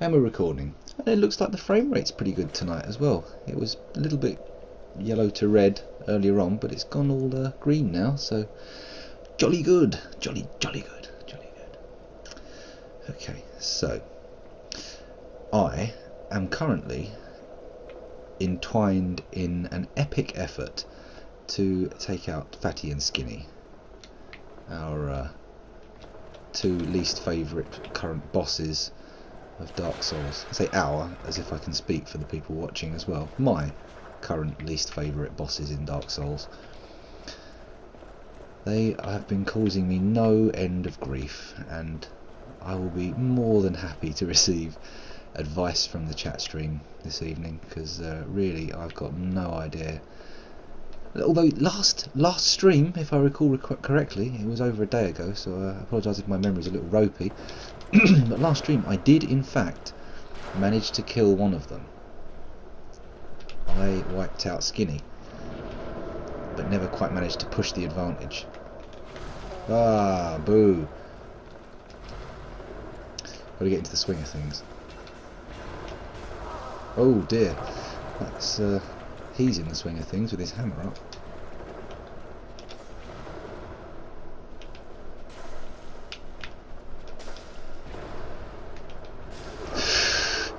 And we're recording. And it looks like the frame rate's pretty good tonight as well. It was a little bit yellow to red earlier on, but it's gone all green now, so jolly good. Jolly good. Okay, so I am currently entwined in an epic effort to take out Fatty and Skinny, our two least favourite current bosses of Dark Souls. I say our, as if I can speak for the people watching as well. My current least favourite bosses in Dark Souls. They have been causing me no end of grief, and I will be more than happy to receive advice from the chat stream this evening, because really I've got no idea. Although last stream, if I recall correctly, it was over a day ago, so I apologise if my memory's a little ropey. But last stream I did in fact manage to kill one of them. I wiped out Skinny, but never quite managed to push the advantage. Ah, boo. Gotta get into the swing of things. Oh dear, that's he's in the swing of things with his hammer up.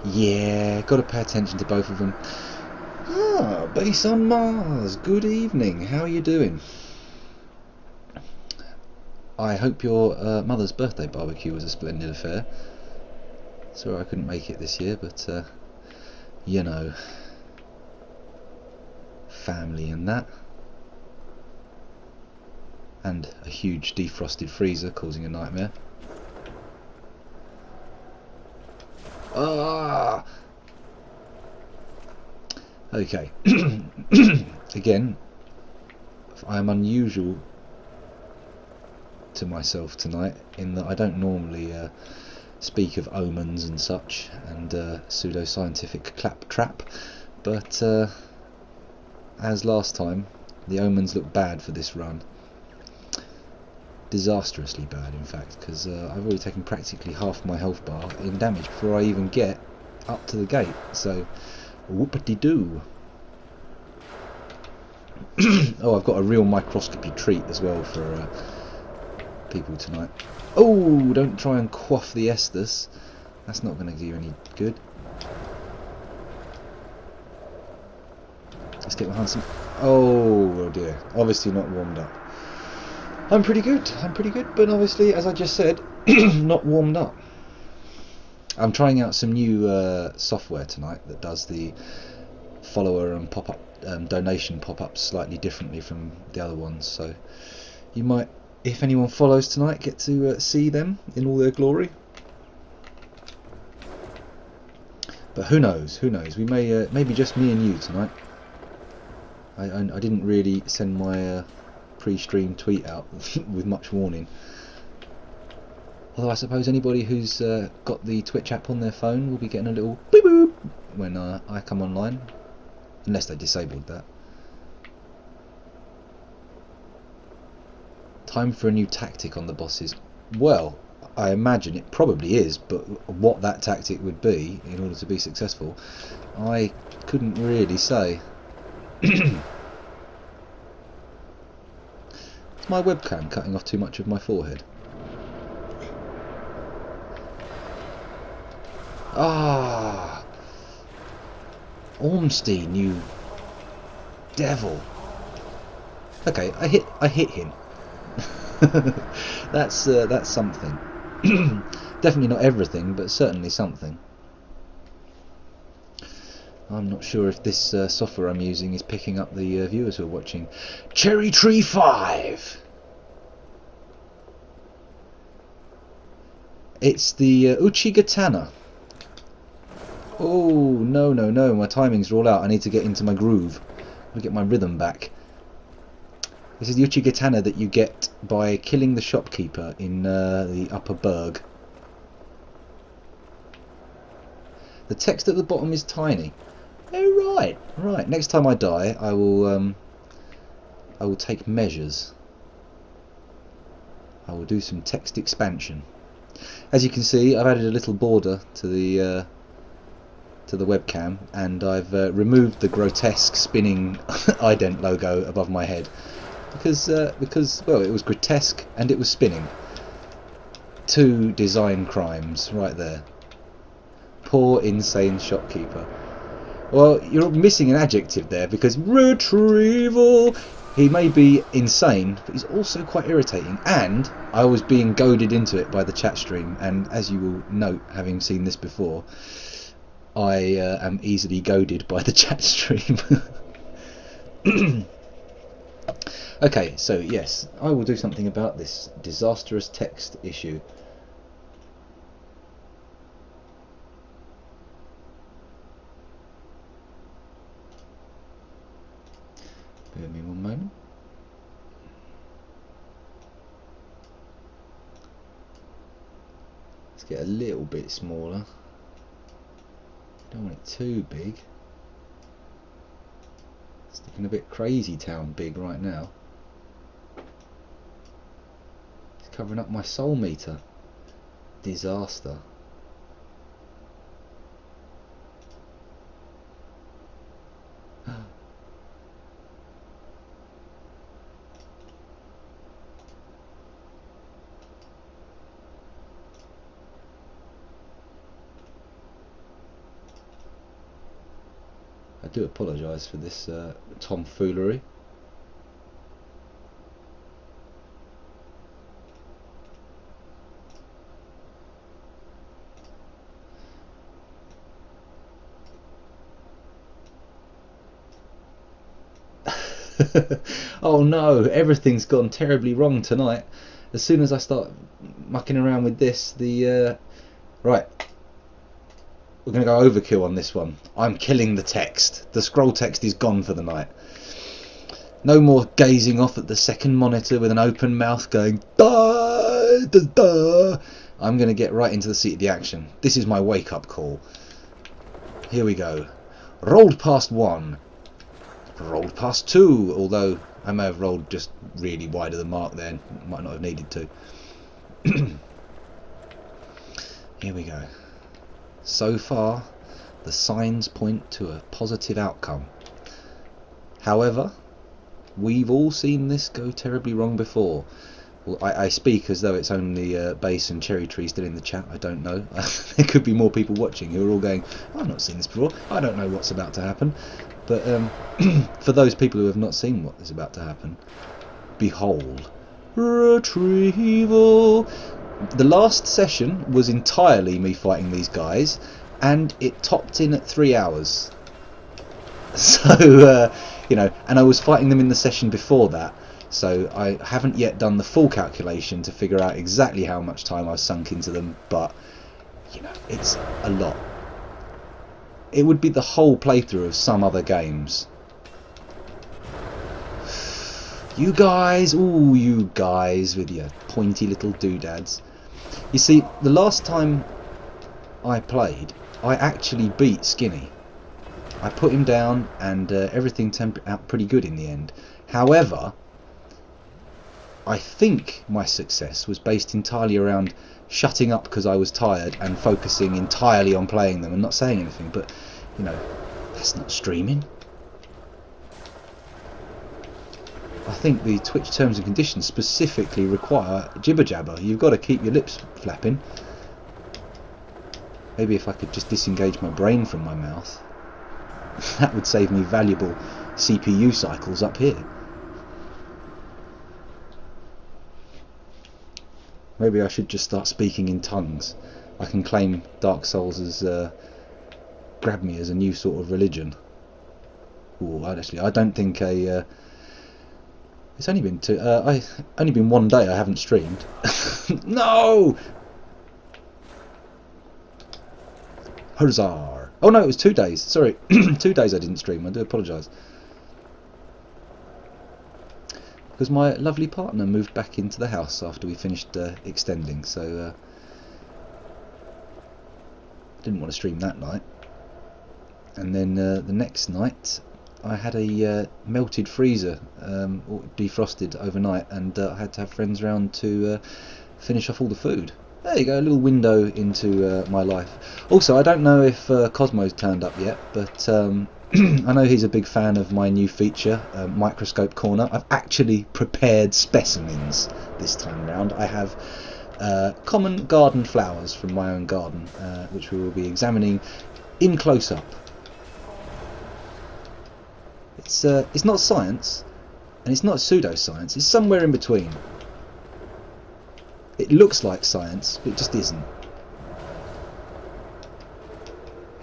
Yeah, got to pay attention to both of them. Ah, base on Mars. Good evening. How are you doing? I hope your mother's birthday barbecue was a splendid affair. Sorry I couldn't make it this year, but you know, family and that, and a huge defrosted freezer causing a nightmare. Ah! Okay. Again, I am unusual to myself tonight in that I don't normally speak of omens and such and pseudo-scientific claptrap, but as last time, the omens look bad for this run. Disastrously bad, in fact, because I've already taken practically half my health bar in damage before I even get up to the gate, so whoopity-doo. Oh, I've got a real microscopy treat as well for people tonight. Oh, don't try and quaff the Estus. That's not going to do you any good. Let's get behind some... Oh dear, obviously not warmed up. I'm pretty good, but obviously, as I just said, not warmed up. I'm trying out some new software tonight that does the follower and pop-up donation pop-ups slightly differently from the other ones, so you might, if anyone follows tonight, get to see them in all their glory. But who knows, we may maybe just me and you tonight. I didn't really send my pre-stream tweet out with much warning. Although I suppose anybody who's got the Twitch app on their phone will be getting a little beep boop when I come online, unless they disabled that. Time for a new tactic on the bosses. Well, I imagine it probably is, but what that tactic would be in order to be successful, I couldn't really say. Is my webcam cutting off too much of my forehead? Ah, Ormstein, you devil. Okay, I hit him. That's something. Definitely not everything, but certainly something. I'm not sure if this software I'm using is picking up the viewers who are watching. Cherry Tree 5. It's the Uchigatana. Oh, no, my timings are all out. I need to get into my groove. I'll get my rhythm back. This is the Uchigatana that you get by killing the shopkeeper in the Upper Berg. The text at the bottom is tiny. Oh, right. Next time I die, I will take measures. I will do some text expansion. As you can see, I've added a little border to the webcam, and I've removed the grotesque spinning ident logo above my head because well, it was grotesque and it was spinning. Two design crimes right there. Poor insane shopkeeper. Well, you're missing an adjective there, because retrieval. He may be insane, but he's also quite irritating, and I was being goaded into it by the chat stream, and as you will note, having seen this before, I am easily goaded by the chat stream. Okay, so yes, I will do something about this disastrous text issue. Bear with me one moment. Let's get a little bit smaller. Don't want it too big. It's looking a bit crazy town big right now. It's covering up my soul meter. Disaster. I do apologise for this tomfoolery. Oh no, everything's gone terribly wrong tonight. As soon as I start mucking around with this, right, we're going to go overkill on this one. I'm killing the text. The scroll text is gone for the night. No more gazing off at the second monitor with an open mouth going da, da, da. I'm going to get right into the seat of the action. This is my wake up call. Here we go. Rolled past 1. Rolled past 2, although I may have rolled just really wide of the mark there. Might not have needed to. Here we go. So far, the signs point to a positive outcome. However, we've all seen this go terribly wrong before. Well, I speak as though it's only Base and Cherry Tree still in the chat. I don't know. There could be more people watching who are all going, I've not seen this before. I don't know what's about to happen. But for those people who have not seen what is about to happen, behold, retrieval. The last session was entirely me fighting these guys, and it topped in at 3 hours. So, you know, and I was fighting them in the session before that, so I haven't yet done the full calculation to figure out exactly how much time I've sunk into them, but, you know, it's a lot. It would be the whole playthrough of some other games. You guys, ooh, you guys with your pointy little doodads. You see, the last time I played, I actually beat Skinny. I put him down, and everything turned out pretty good in the end. However, I think my success was based entirely around shutting up because I was tired and focusing entirely on playing them and not saying anything. But, you know, that's not streaming. I think the Twitch terms and conditions specifically require jibber jabber. You've got to keep your lips flapping. Maybe if I could just disengage my brain from my mouth, that would save me valuable CPU cycles up here. Maybe I should just start speaking in tongues. I can claim Dark Souls as grab me as a new sort of religion. Ooh, actually, I don't think a it's only been only been 1 day I haven't streamed. No! Huzzah! Oh no, it was 2 days. Sorry, 2 days I didn't stream. I do apologise. Because my lovely partner moved back into the house after we finished extending, so didn't want to stream that night. And then the next night I had a melted freezer defrosted overnight, and I had to have friends round to finish off all the food. There you go, a little window into my life. Also, I don't know if Cosmo's turned up yet, but I know he's a big fan of my new feature, Microscope Corner. I've actually prepared specimens this time round. I have common garden flowers from my own garden, which we will be examining in close-up. It's not science, and it's not pseudoscience. It's somewhere in between. It looks like science, but it just isn't.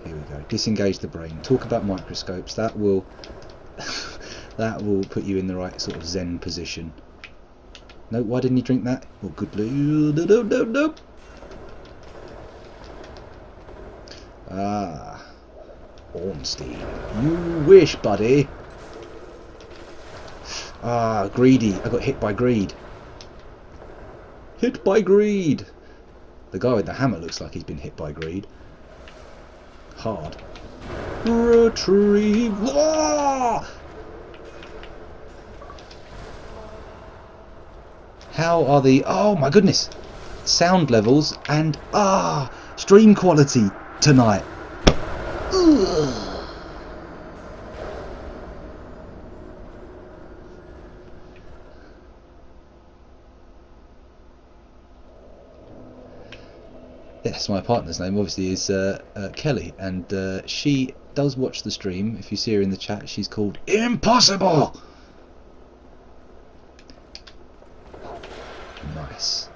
Here we go. Disengage the brain. Talk about microscopes. That will that will put you in the right sort of Zen position. No, why didn't he drink that? Oh, good. No. Ah, Ornstein. You wish, buddy. Ah, greedy. I got hit by greed. Hit by greed! The guy with the hammer looks like he's been hit by greed. Hard. Retrieve! Ah! How are the... Oh my goodness! Sound levels and... stream quality tonight. Ugh. Yes, my partner's name obviously is Kelly, and she does watch the stream. If you see her in the chat, she's called Impossible! Nice.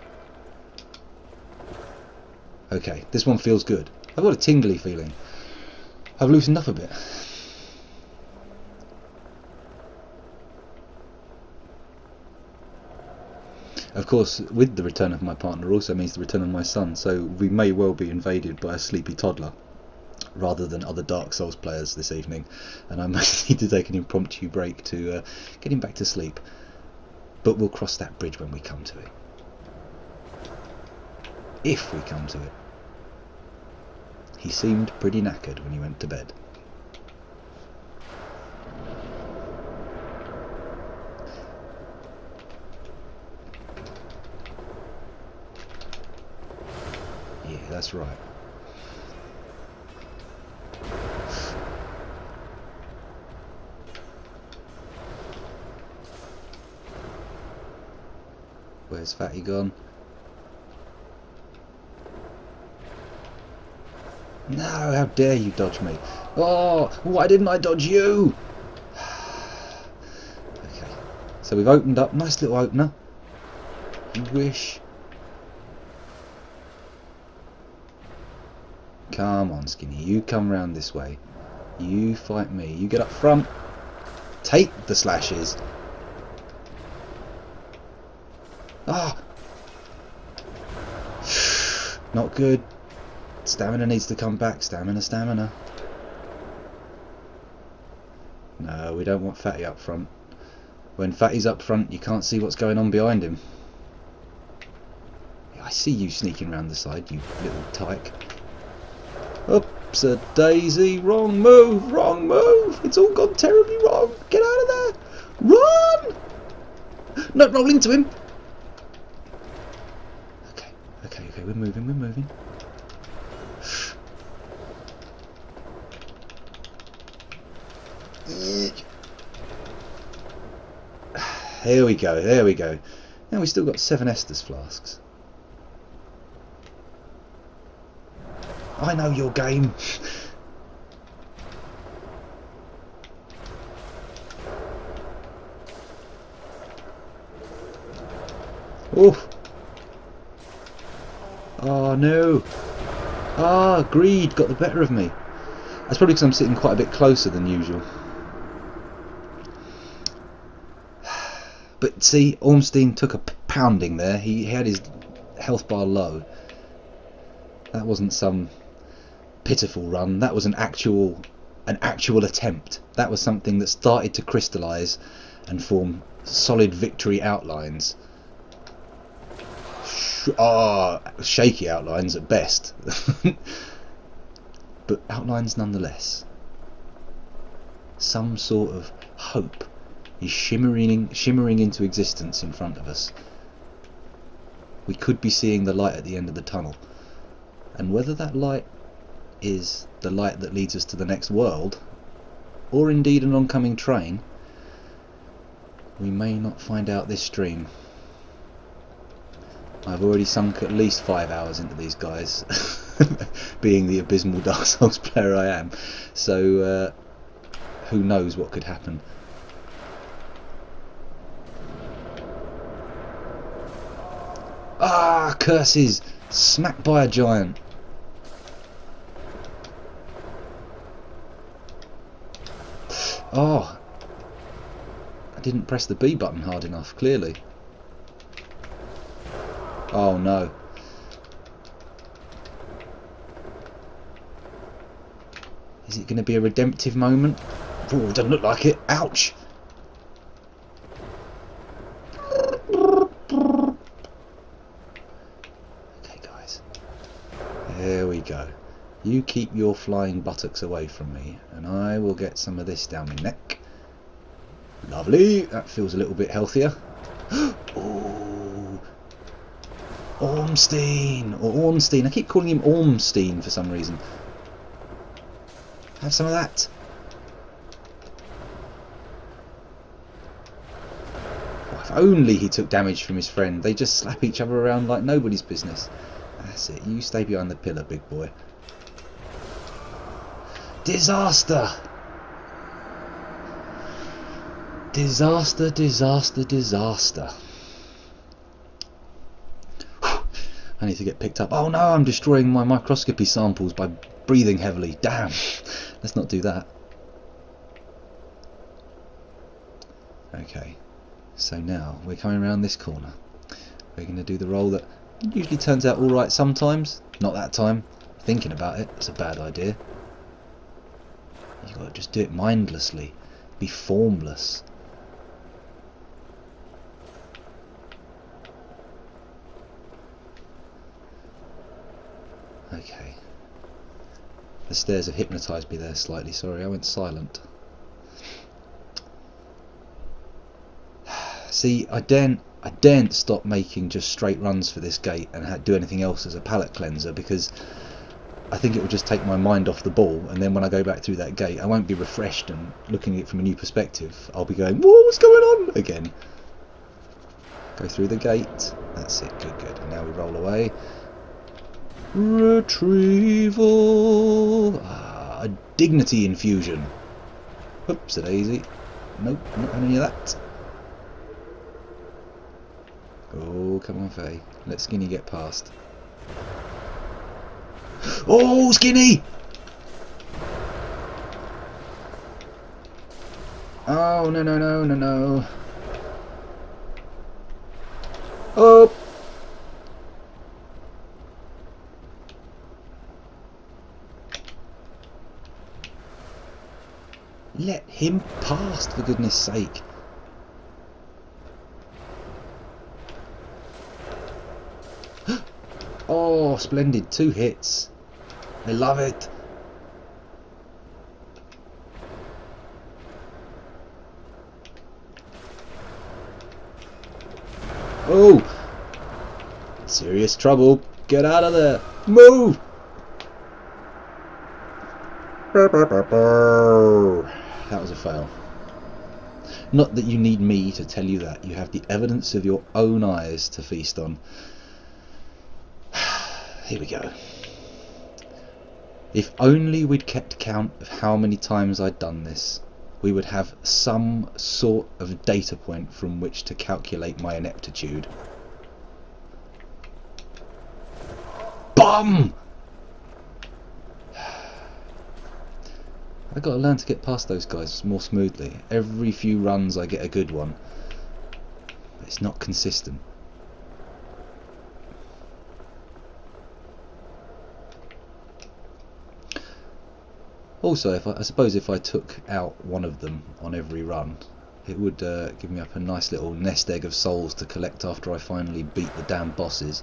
Okay, this one feels good. I've got a tingly feeling. I've loosened up a bit. Of course, with the return of my partner also means the return of my son, so we may well be invaded by a sleepy toddler rather than other Dark Souls players this evening, and I might need to take an impromptu break to get him back to sleep. But we'll cross that bridge when we come to it. If we come to it. He seemed pretty knackered when he went to bed. Yeah, that's right. Where's Fatty gone? No, how dare you dodge me? Oh, why didn't I dodge you? Okay, so we've opened up. Nice little opener. You wish. Come on, Skinny. You come round this way. You fight me. You get up front. Take the slashes. Ah! Not good. Stamina needs to come back. Stamina. No, we don't want Fatty up front. When Fatty's up front, you can't see what's going on behind him. I see you sneaking around the side, you little tyke. Oops a daisy. Wrong move. It's all gone terribly wrong. Get out of there. Run! No, roll into him. Okay, we're moving. There we go. Now we still got 7 Estus flasks. I know your game. Oh. Oh no. Greed got the better of me. That's probably because I'm sitting quite a bit closer than usual. But see, Ornstein took a pounding there. He had his health bar low. That wasn't some pitiful run. That was an actual attempt. That was something that started to crystallise and form solid victory outlines. Shaky outlines at best. But outlines nonetheless. Some sort of hope is shimmering into existence in front of us. We could be seeing the light at the end of the tunnel. And whether that light is the light that leads us to the next world, or indeed an oncoming train, we may not find out this stream. I've already sunk at least 5 hours into these guys, being the abysmal Dark Souls player I am, so who knows what could happen. Ah, curses! Smacked by a giant. Oh, I didn't press the B button hard enough, clearly. Oh no. Is it going to be a redemptive moment? Oh, it doesn't look like it. Ouch! Okay, guys. There we go. You keep your flying buttocks away from me, and I will get some of this down my neck. Lovely. That feels a little bit healthier. Oh, Ormstein, or Ornstein. I keep calling him Ormstein for some reason. Have some of that. Oh, if only he took damage from his friend. They just slap each other around like nobody's business. That's it. You stay behind the pillar, big boy. Disaster! Disaster, disaster, disaster. I need to get picked up. Oh no, I'm destroying my microscopy samples by breathing heavily. Damn. Let's not do that. Okay. So now we're coming around this corner. We're going to do the roll that usually turns out alright sometimes. Not that time. Thinking about it, it's a bad idea. You've got to just do it mindlessly. Be formless. Okay. The stairs have hypnotised me there slightly. Sorry, I went silent. See, I daren't stop making just straight runs for this gate and do anything else as a palate cleanser, because I think it will just take my mind off the ball, and then when I go back through that gate I won't be refreshed and looking at it from a new perspective. I'll be going, whoa, what's going on again? Go through the gate. That's it, good, good. Now we roll away. Retrieval. A dignity infusion. Oops, a daisy. Nope, not having any of that. Oh, come on, Faye. Let Skinny get past. Oh, Skinny! Oh, no, no, no, no, no. Oh! Let him past, for goodness sake. Oh, splendid. 2 hits. I love it. Oh! Serious trouble. Get out of there. Move! That was a fail. Not that you need me to tell you that. You have the evidence of your own eyes to feast on. Here we go. If only we'd kept count of how many times I'd done this, we would have some sort of data point from which to calculate my ineptitude. BUM! I've got to learn to get past those guys more smoothly. Every few runs I get a good one. But it's not consistent. Also, I suppose if I took out one of them on every run, it would give me up a nice little nest egg of souls to collect after I finally beat the damn bosses.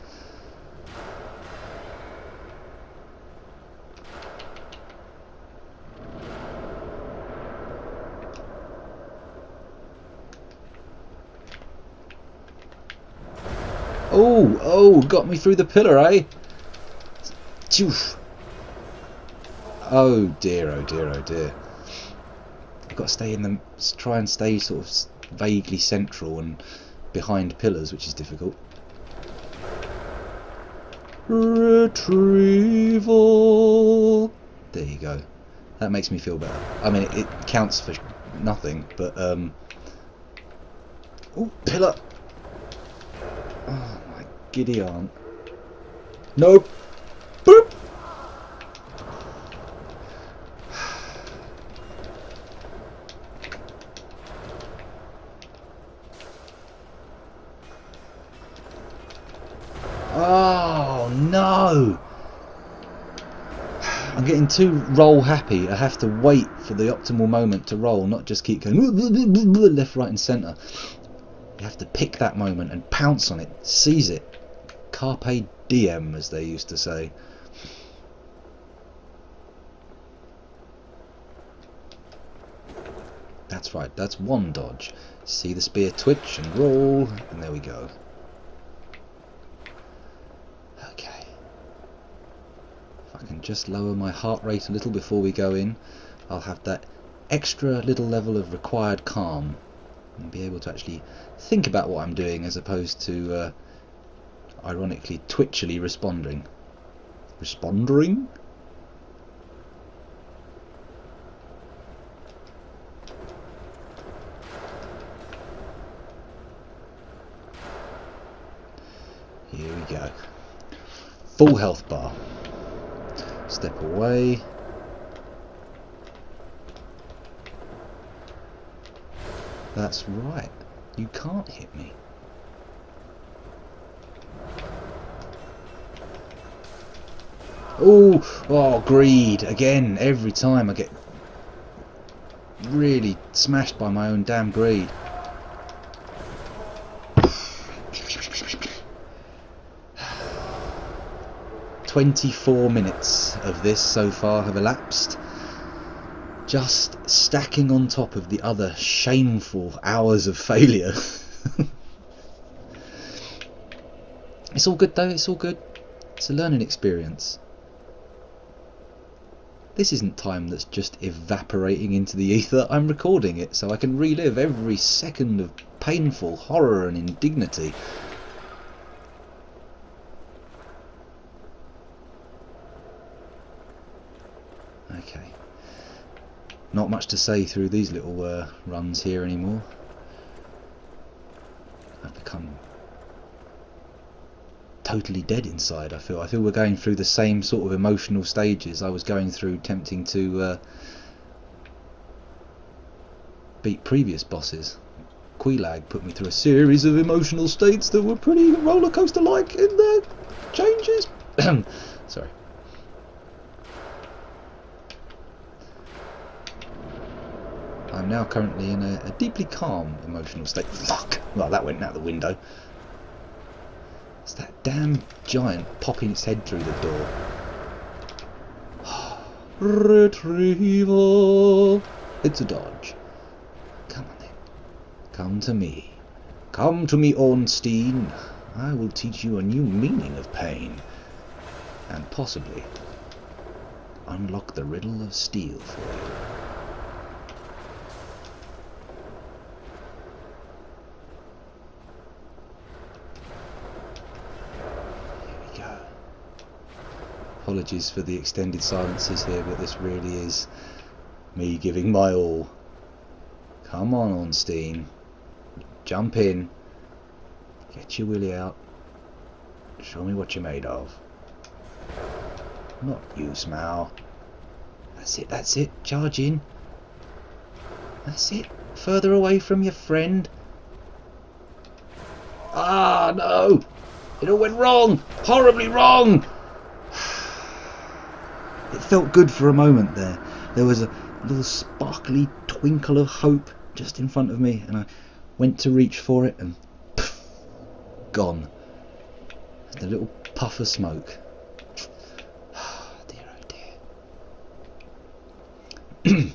Oh, got me through the pillar, eh? Oh dear, oh dear, oh dear. I've got to stay in the... try and stay sort of vaguely central and behind pillars, which is difficult. Retrieval. There you go. That makes me feel better. I mean, it counts for nothing, but oh, pillar. Oh my giddy aunt. Nope. Boop. Oh no! I'm getting too roll happy. I have to wait for the optimal moment to roll, not just keep going left, right and centre. You have to pick that moment and pounce on it, seize it. Carpe diem, as they used to say. That's right, that's one dodge. See the spear twitch and roll, and there we go. Okay. If I can just lower my heart rate a little before we go in, I'll have that extra little level of required calm and be able to actually think about what I'm doing as opposed to ironically twitchily responding. Responding? Here we go. Full health bar. Step away. That's right. You can't hit me. Oh, greed. Again, every time I get really smashed by my own damn greed. "24 minutes of this so far have elapsed, just stacking on top of the other shameful hours of failure." It's all good though, it's all good. It's a learning experience. This isn't time that's just evaporating into the ether. I'm recording it so I can relive every second of painful horror and indignity. Okay. Not much to say through these little runs here anymore. I've become totally dead inside. I feel we're going through the same sort of emotional stages I was going through attempting to beat previous bosses. Quelaag put me through a series of emotional states that were pretty roller coaster like in their changes. Sorry. I'm now currently in a deeply calm emotional state. Fuck! Well, that went out the window. It's that damn giant popping its head through the door. Retrieval. It's a dodge. Come on then. Come to me. Come to me, Ornstein. I will teach you a new meaning of pain. And possibly unlock the riddle of steel for you. Apologies for the extended silences here, but this really is me giving my all. Come on, Ornstein. Jump in. Get your willy out. Show me what you're made of. Not you, Smaug. That's it. Charge in. That's it. Further away from your friend. Ah, no! It all went wrong! Horribly wrong! It felt good for a moment there. There was a little sparkly twinkle of hope just in front of me, and I went to reach for it and poof, gone. Just a little puff of smoke. Dear, oh dear.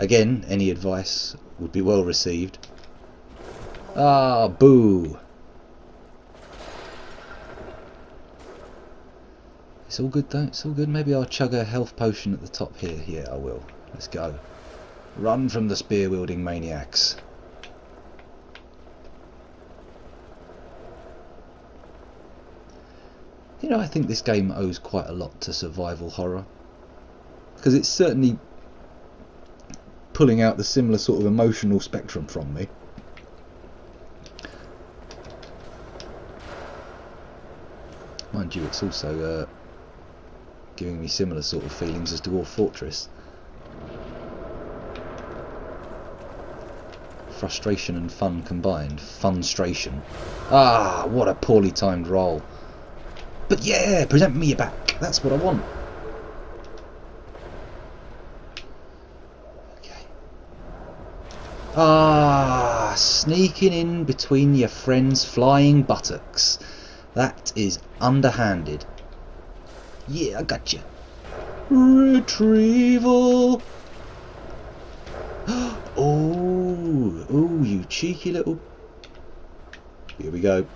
Again, any advice would be well received. Ah, boo. It's all good though, it's all good. Maybe I'll chug a health potion at the top here. Yeah, I will. Let's go. Run from the spear-wielding maniacs. You know, I think this game owes quite a lot to survival horror. Because it's certainly pulling out the similar sort of emotional spectrum from me. Mind you, it's also giving me similar sort of feelings as Dwarf Fortress. Frustration and fun combined. Funstration. Ah, what a poorly timed roll. But yeah, present me your back. That's what I want. Okay. Ah, sneaking in between your friend's flying buttocks. That is underhanded. Yeah, I got you. Retrieval. Oh, you cheeky little. Here we go.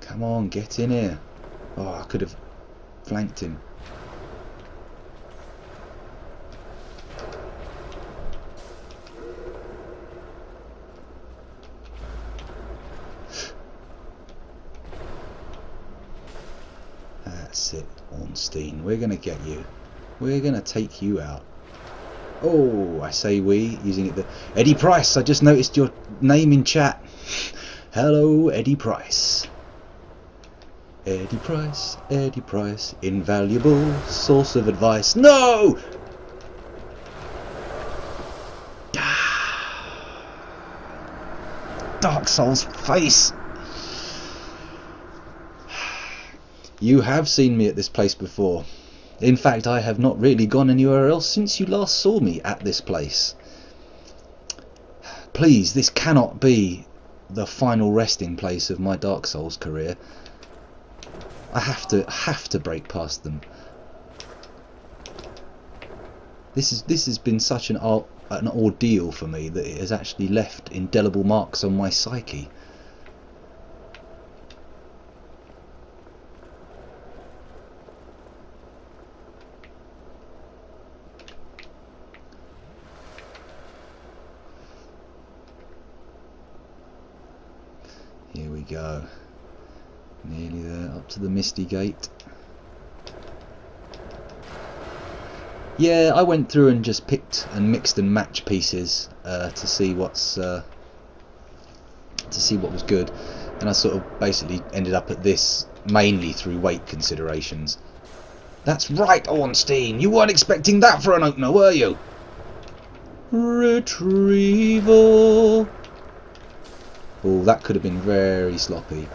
Come on, get in here. Oh, I could have flanked him. That's it, Ornstein. We're going to get you. We're going to take you out. Oh, I say we, using it. Eddie Price, I just noticed your name in chat. Hello, Eddie Price. Eddie Price, invaluable source of advice. No! Dark Souls face. You have seen me at this place before. In fact, I have not really gone anywhere else since you last saw me at this place. Please, this cannot be the final resting place of my Dark Souls career. I have to break past them. This has been such an ordeal for me that it has actually left indelible marks on my psyche. Here we go. Nearly there, up to the Misty Gate. Yeah, I went through and just picked and mixed and matched pieces to see what was good, and I sort of basically ended up at this mainly through weight considerations. That's right, Ornstein. You weren't expecting that for an opener, were you? Retrieval. Oh, that could have been very sloppy.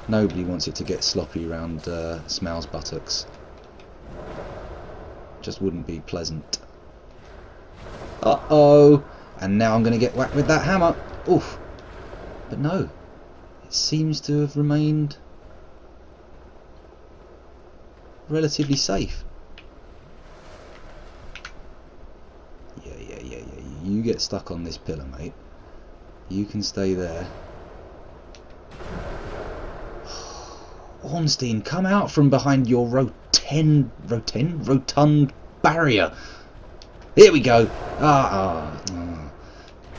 Nobody wants it to get sloppy around Smell's buttocks. Just wouldn't be pleasant. Uh-oh! And now I'm going to get whacked with that hammer. Oof! But no. It seems to have remained relatively safe. Yeah. You get stuck on this pillar, mate. You can stay there. Ornstein, come out from behind your rotund barrier. Here we go.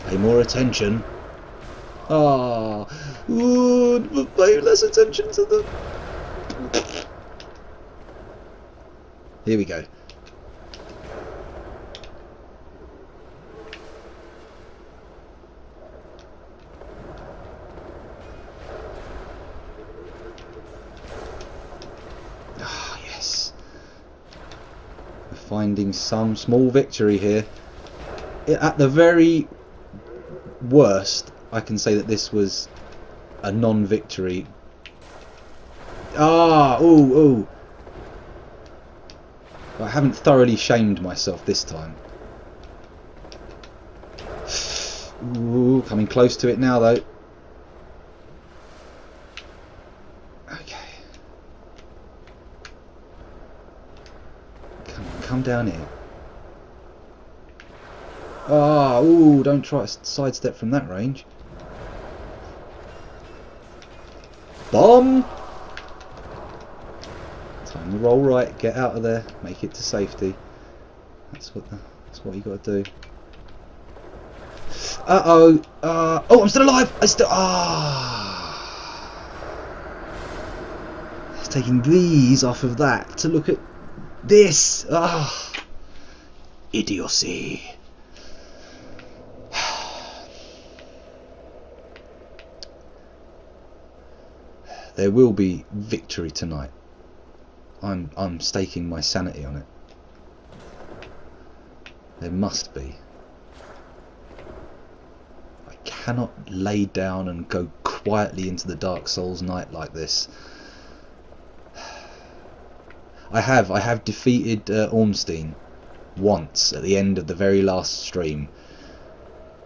Pay more attention. Pay less attention to the. Here we go. Finding some small victory here. At the very worst, I can say that this was a non-victory. Ooh. I haven't thoroughly shamed myself this time. Ooh, coming close to it now though. Come down here. Ooh, don't try to sidestep from that range. Bomb! Time to roll right, get out of there, make it to safety. That's what you got to do. Uh-oh. Oh, I'm still alive! It's taking these off of that to look at this. Idiocy. There will be victory tonight. I'm staking my sanity on it. There must be. I cannot lay down and go quietly into the Dark Souls night like this. I have defeated Ormstein once at the end of the very last stream.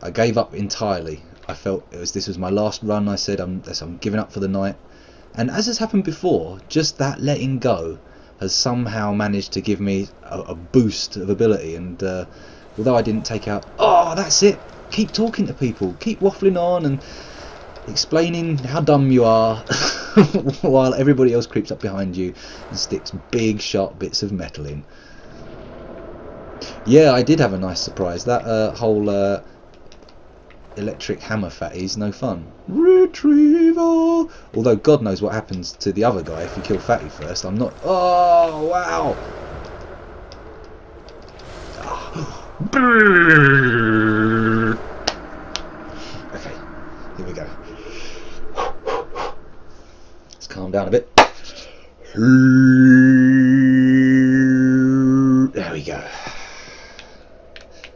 I gave up entirely. I felt this was my last run. I said I'm giving up for the night. And as has happened before, just that letting go has somehow managed to give me a boost of ability. And although I didn't take out, that's it. Keep talking to people, keep waffling on and explaining how dumb you are, while everybody else creeps up behind you and sticks big sharp bits of metal in. Yeah, I did have a nice surprise. That whole electric hammer fatty's no fun. Retrieval! Although God knows what happens to the other guy if you kill Fatty first. I'm not... Oh, wow! Okay, here we go. Let's calm down a bit. There we go.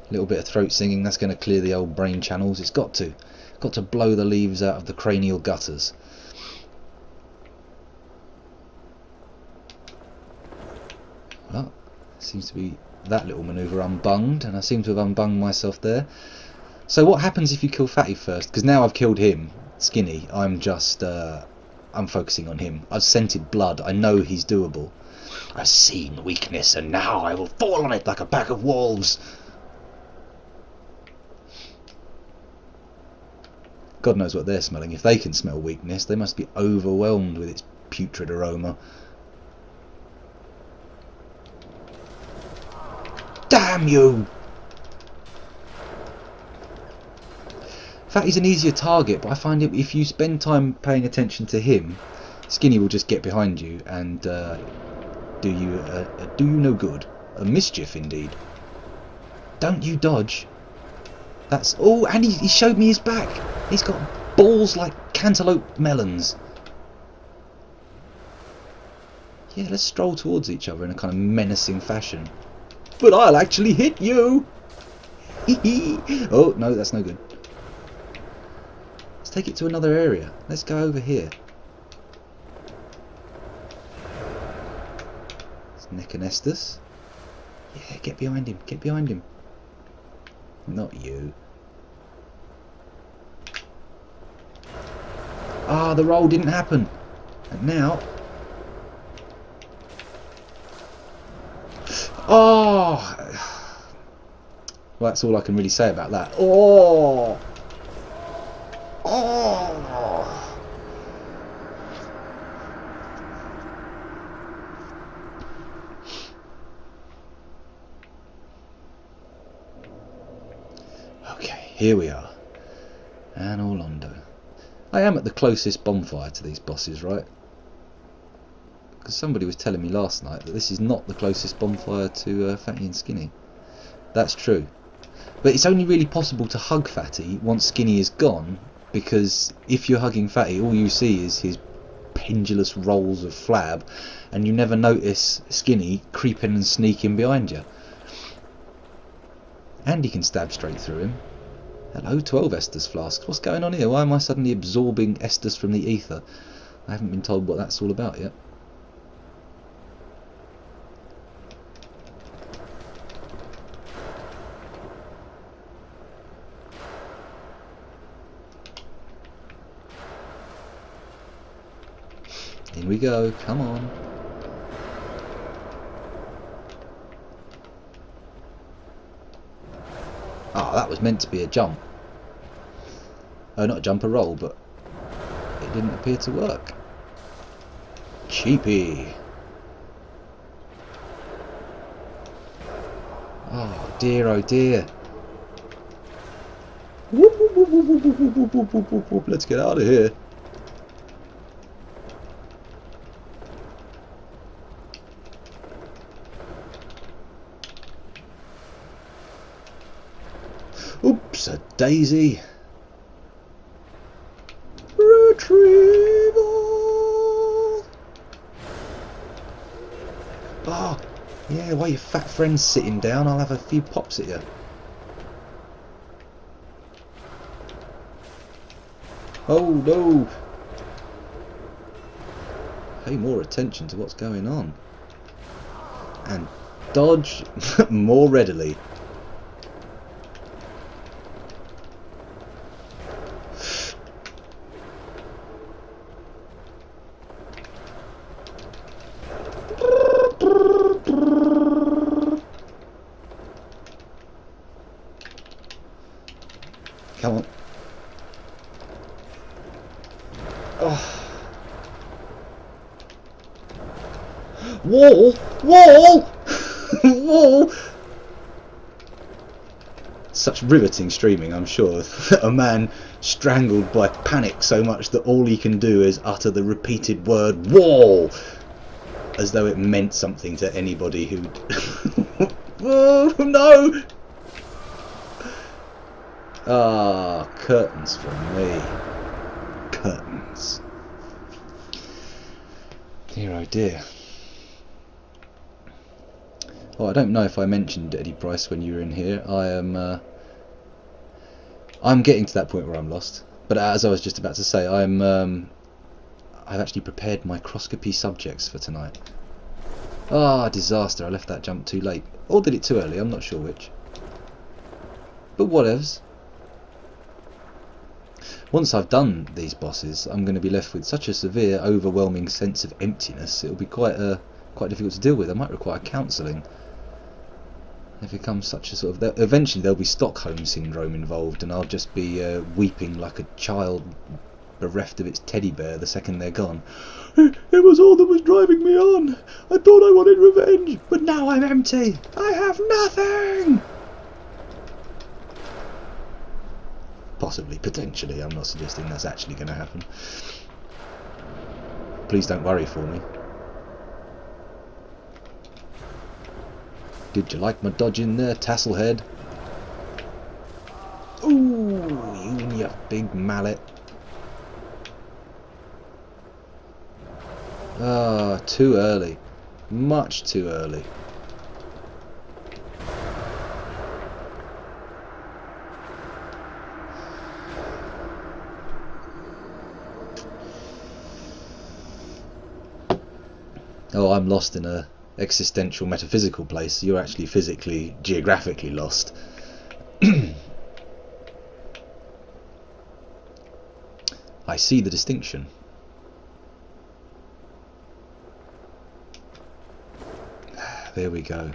A little bit of throat singing, that's going to clear the old brain channels. It's got to blow the leaves out of the cranial gutters. Well, seems to be that little manoeuvre unbunged, and I seem to have unbunged myself there. So what happens if you kill Fatty first? Because now I've killed him, Skinny. I'm focusing on him. I've scented blood. I know he's doable. I've seen weakness, and now I will fall on it like a pack of wolves. God knows what they're smelling. If they can smell weakness, they must be overwhelmed with its putrid aroma. Damn you! Fatty's an easier target, but I find if you spend time paying attention to him, Skinny will just get behind you and do you no good. A mischief indeed. Don't you dodge. That's... Oh, and he showed me his back. He's got balls like cantaloupe melons. Yeah, let's stroll towards each other in a kind of menacing fashion. But I'll actually hit you! Oh, no, that's no good. Let's take it to another area. Let's go over here. Let's neck and Estus. Yeah, get behind him, get behind him. Not you. Ah, the roll didn't happen. And now... Oh! Well, that's all I can really say about that. Oh! Oh! Okay, here we are. And Orlando. I am at the closest bonfire to these bosses, right? Because somebody was telling me last night that this is not the closest bonfire to Fatty and Skinny. That's true. But it's only really possible to hug Fatty once Skinny is gone, because if you're hugging Fatty, all you see is his pendulous rolls of flab, and you never notice Skinny creeping and sneaking behind you. And he can stab straight through him. Hello, 12 Estus flasks. What's going on here? Why am I suddenly absorbing Estus from the ether? I haven't been told what that's all about yet. In we go, come on. Ah, that was meant to be a jump. Oh, not a jump, a roll, but it didn't appear to work. cheapy. Oh dear, oh dear. Whoop, whoop, whoop, whoop, whoop, whoop, whoop, whoop, whoop, whoop, whoop. Let's get out of here. Oops, a daisy. Retrieval. Oh, yeah, while your fat friend's sitting down, I'll have a few pops at you. Oh no! Pay more attention to what's going on. And dodge more readily. Come on. Oh. Wall! Wall! Wall! Such riveting streaming, I'm sure. A man strangled by panic so much that all he can do is utter the repeated word wall, as though it meant something to anybody who'd... Oh no! Ah, curtains for me. Curtains. Dear oh dear. Oh, I don't know if I mentioned Eddie Price when you were in here. I'm getting to that point where I'm lost. But as I was just about to say, I've actually prepared microscopy subjects for tonight. Ah, disaster! I left that jump too late, or did it too early? I'm not sure which. But whatevs. Once I've done these bosses, I'm going to be left with such a severe, overwhelming sense of emptiness. It'll be quite difficult to deal with. I might require counselling. It becomes such a sort of... Eventually there'll be Stockholm syndrome involved, and I'll just be weeping like a child bereft of its teddy bear the second they're gone. It was all that was driving me on. I thought I wanted revenge, but now I'm empty. I have nothing. Possibly, potentially. I'm not suggesting that's actually going to happen. Please don't worry for me. Did you like my dodge in there, Tasselhead? Ooh, you and your big mallet. Ah, too early. Much too early. Oh, I'm lost in a existential metaphysical place. You're actually physically, geographically lost. I see the distinction. There we go.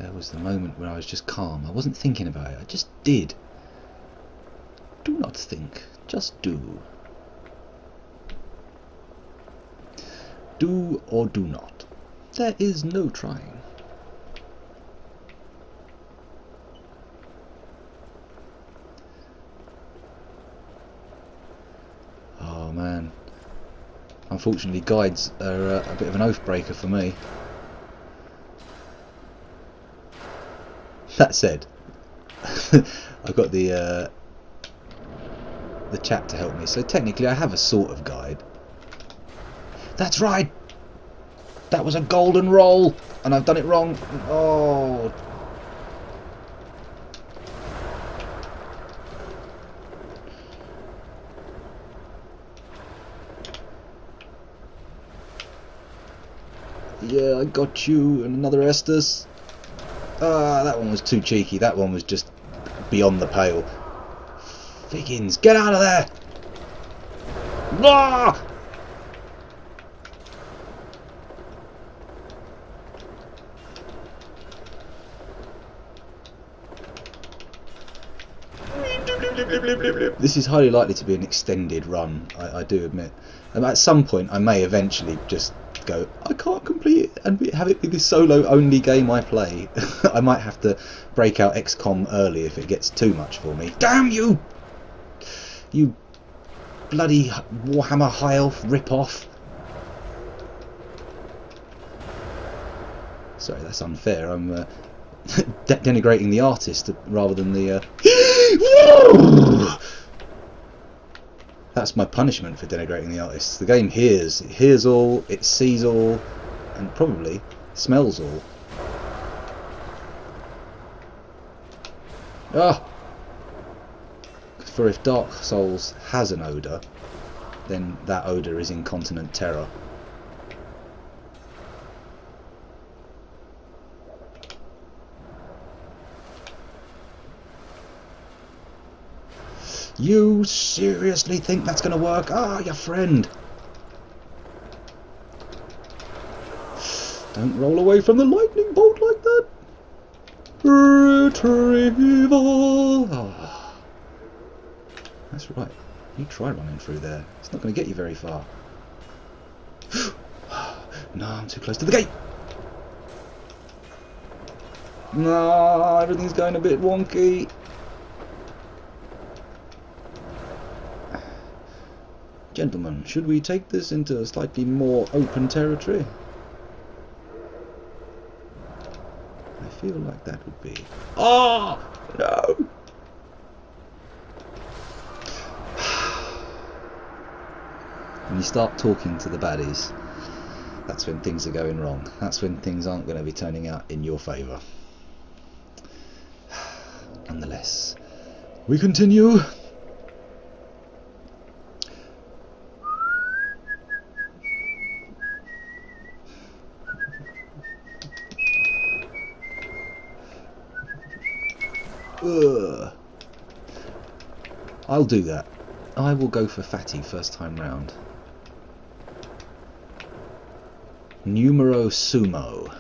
There was the moment where I was just calm. I wasn't thinking about it. I just did. Do not think. Just do. Do or do not. There is no trying. Oh man. Unfortunately, guides are a bit of an oath breaker for me. That said, I've got the chat to help me, so technically I have a sort of guide. That's right! That was a golden roll! And I've done it wrong. Oh. Yeah, I got you. And another Estus. Ah, that one was too cheeky. That one was just beyond the pale. Figgins, get out of there! Ah! This is highly likely to be an extended run, I do admit. And at some point I may eventually just go, I can't complete it and have it be the solo only game I play. I might have to break out XCOM early if it gets too much for me. Damn you! You bloody Warhammer High Elf rip-off. Sorry, that's unfair. I'm denigrating the artist rather than the... That's my punishment for denigrating the artist. The game hears. It hears all, it sees all, and probably smells all. Ah! For if Dark Souls has an odour, then that odour is incontinent terror. You seriously think that's going to work? Ah, your friend! Don't roll away from the lightning bolt like that! Retrieval! Oh. That's right. You try running through there. It's not going to get you very far. No, I'm too close to the gate! No, everything's going a bit wonky. Gentlemen, should we take this into a slightly more open territory? I feel like that would be... Oh! No! When you start talking to the baddies, that's when things are going wrong. That's when things aren't going to be turning out in your favour. Nonetheless, we continue. I'll do that. I will go for Fatty first time round. Numero Sumo.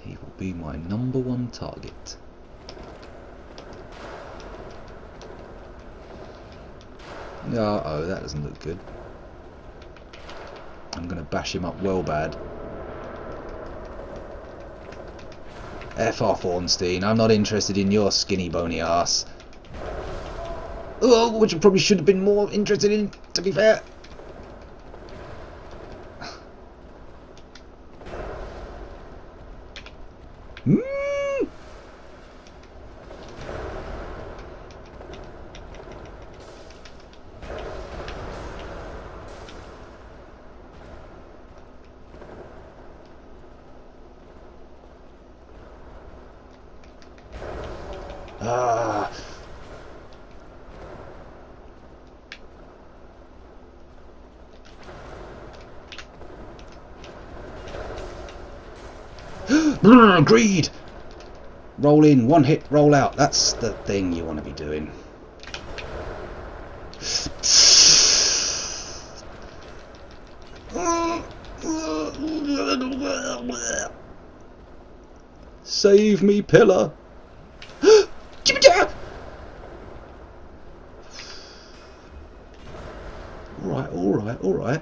He will be my #1 target. Uh-oh, that doesn't look good. I'm going to bash him up well bad. F off, Ornstein. I'm not interested in your skinny bony ass. Oh, which I probably should have been more interested in, to be fair. Ah. Greed! Roll in, one hit, roll out. That's the thing you want to be doing. Save me, pillar! Alright.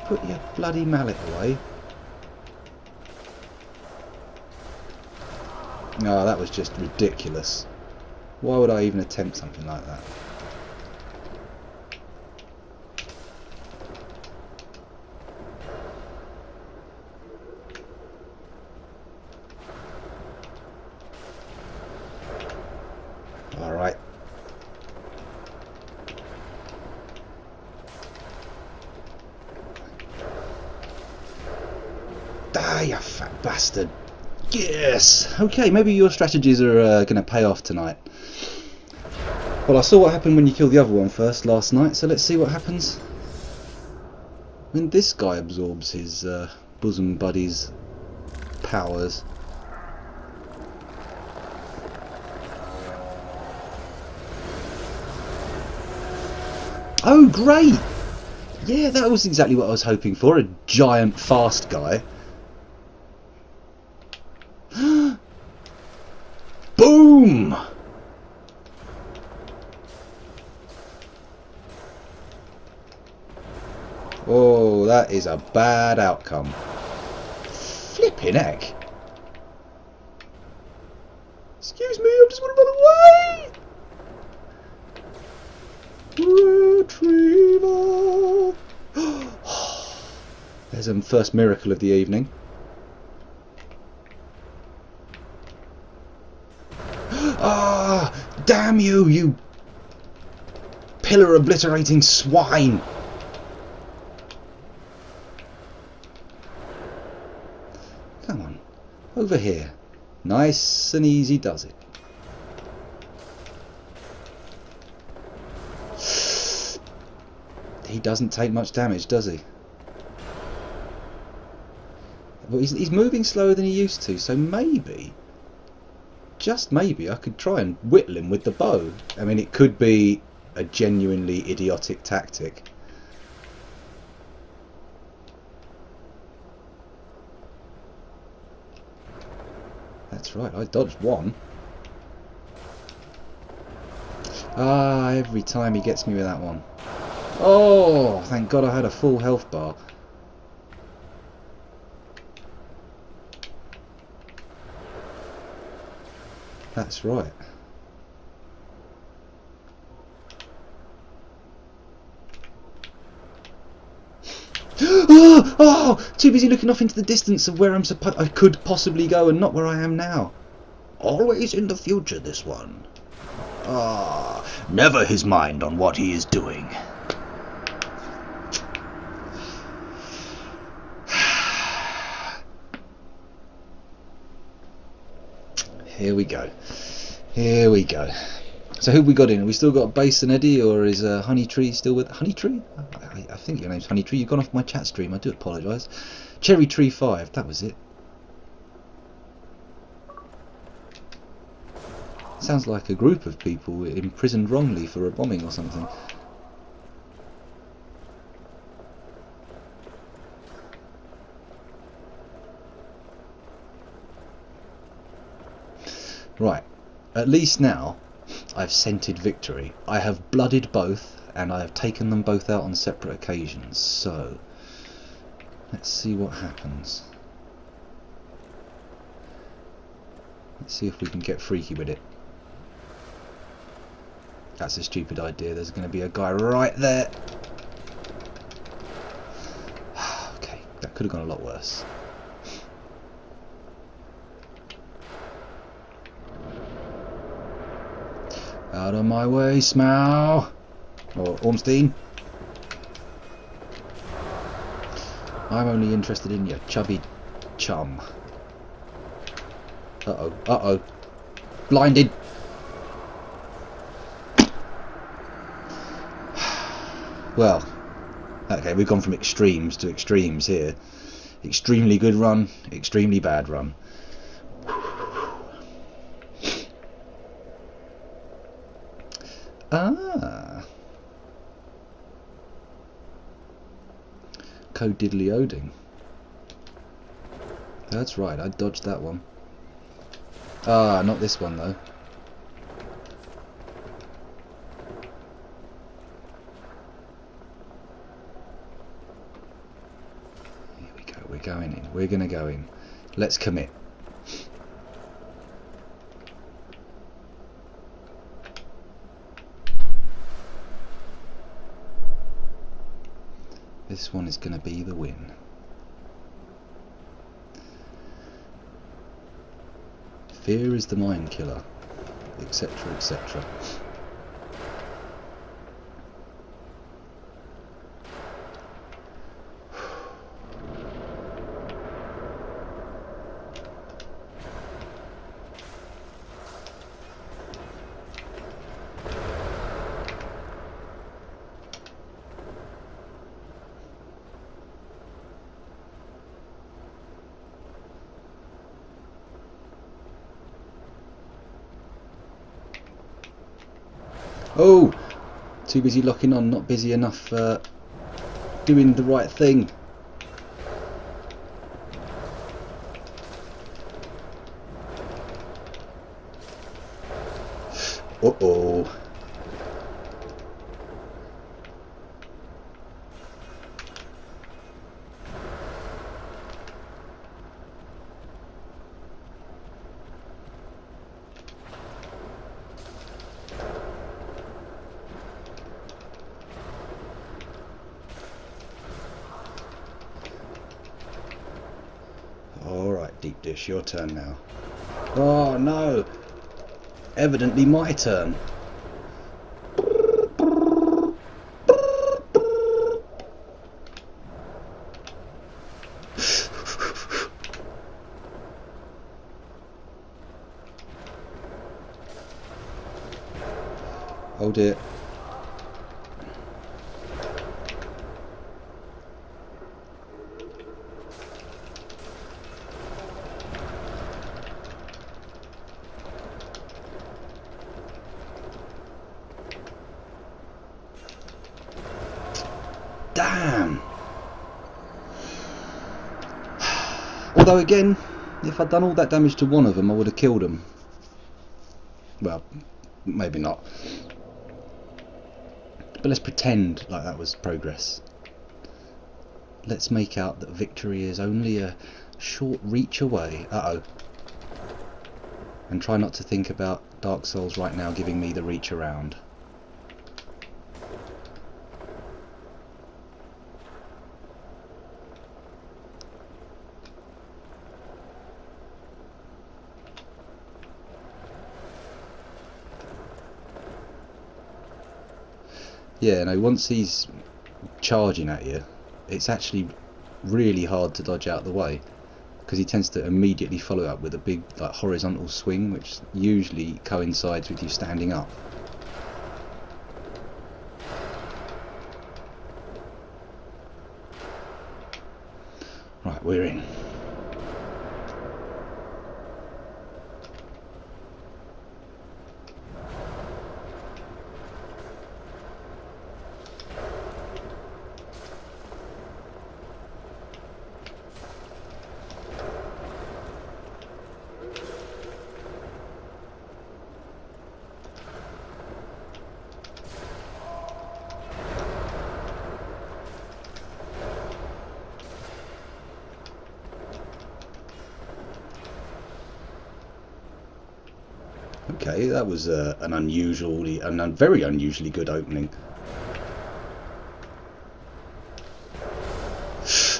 Put your bloody mallet away. No, that was just ridiculous. Why would I even attempt something like that? Alright. Ah, you fat bastard. Yes! Okay, maybe your strategies are going to pay off tonight. Well, I saw what happened when you killed the other one first last night, so let's see what happens when this guy absorbs his bosom buddy's powers. Oh, great! Yeah, that was exactly what I was hoping for. A giant fast guy. Boom! Oh, that is a bad outcome. Flipping heck. Excuse me, I just want to run away! Retrieval! There's a first miracle of the evening. Ah! Damn you, you pillar obliterating swine! Come on, over here. Nice and easy does it. He doesn't take much damage, does he? Well, he's moving slower than he used to, so maybe, just maybe, I could try and whittle him with the bow. I mean, it could be a genuinely idiotic tactic. That's right, I dodged one. Ah, every time he gets me with that one. Oh, thank God I had a full health bar. That's right. Oh, too busy looking off into the distance of where I could possibly go and not where I am now. Always in the future, this one. Ah, never his mind on what he is doing. Here we go. Here we go. So who have we got in? Have we still got Bass and Eddie, or is Honeytree still with... Honeytree? I think your name's Honeytree. You've gone off my chat stream. I do apologise. Cherry Tree 5. That was it. Sounds like a group of people imprisoned wrongly for a bombing or something. Right. At least now I've scented victory. I have blooded both, and I have taken them both out on separate occasions. So let's see what happens. Let's see if we can get freaky with it. That's a stupid idea. There's going to be a guy right there. Okay, that could have gone a lot worse. Out of my way, Smough! Or Ormstein. I'm only interested in your chubby chum. Uh-oh, uh-oh. Blinded! Well, okay, we've gone from extremes to extremes here. Extremely good run, extremely bad run. Ah. Code diddly oding. That's right, I dodged that one. Ah, not this one though. Here we go, we're going in. We're gonna go in. Let's commit. This one is going to be the win. Fear is the mind killer, etc., etc. Oh, Too busy locking on, not busy enough doing the right thing. Uh-oh. Alright, deep dish, your turn now. Oh no! Evidently my turn. Oh dear. Damn! Although again, if I'd done all that damage to one of them, I would have killed them. Well, maybe not. But let's pretend like that was progress. Let's make out that victory is only a short reach away. Uh-oh. And try not to think about Dark Souls right now giving me the reach around. Yeah, no, once he's charging at you, it's actually really hard to dodge out of the way, because he tends to immediately follow up with a big like horizontal swing, which usually coincides with you standing up. Right, we're in. Okay, that was an very unusually good opening.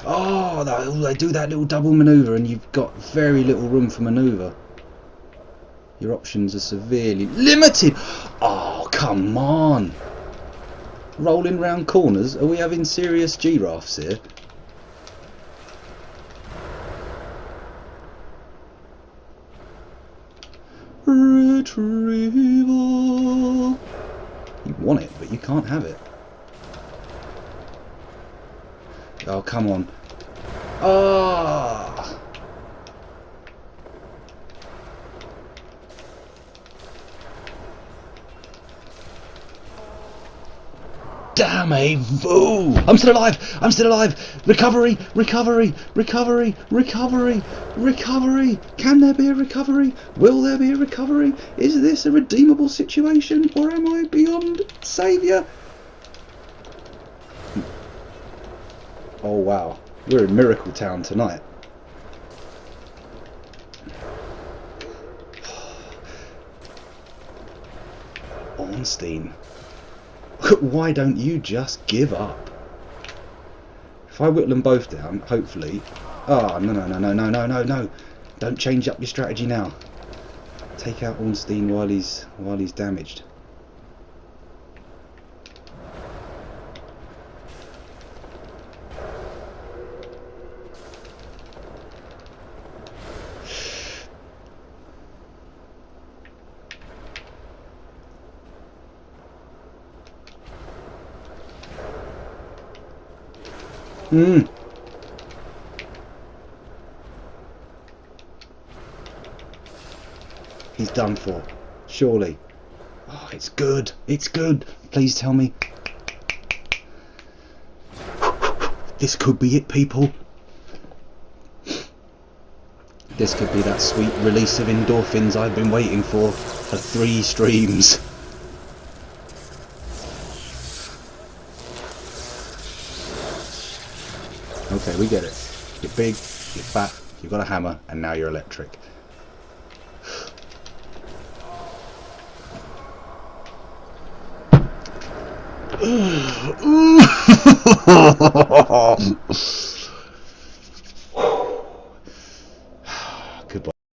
Oh, they do that little double manoeuvre and you've got very little room for manoeuvre. Your options are severely limited. Oh, come on. Rolling round corners? Are we having serious giraffes here? Retrieval. You want it, but you can't have it. Oh, come on. Ah! Damn a voo! I'm still alive! I'm still alive! Recovery! Recovery! Recovery! Recovery! Recovery! Can there be a recovery? Will there be a recovery? Is this a redeemable situation? Or am I beyond saviour? Oh wow. We're in Miracle Town tonight. Ornstein. Why don't you just give up? If I whittle them both down, hopefully... Oh, no. Don't change up your strategy now. Take out Ornstein while he's damaged. He's done for. Surely. Oh, it's good. It's good. Please tell me. This could be it, people. This could be that sweet release of endorphins I've been waiting for 3 streams. Okay, we get it. You're big, you're fat, you've got a hammer, and now you're electric.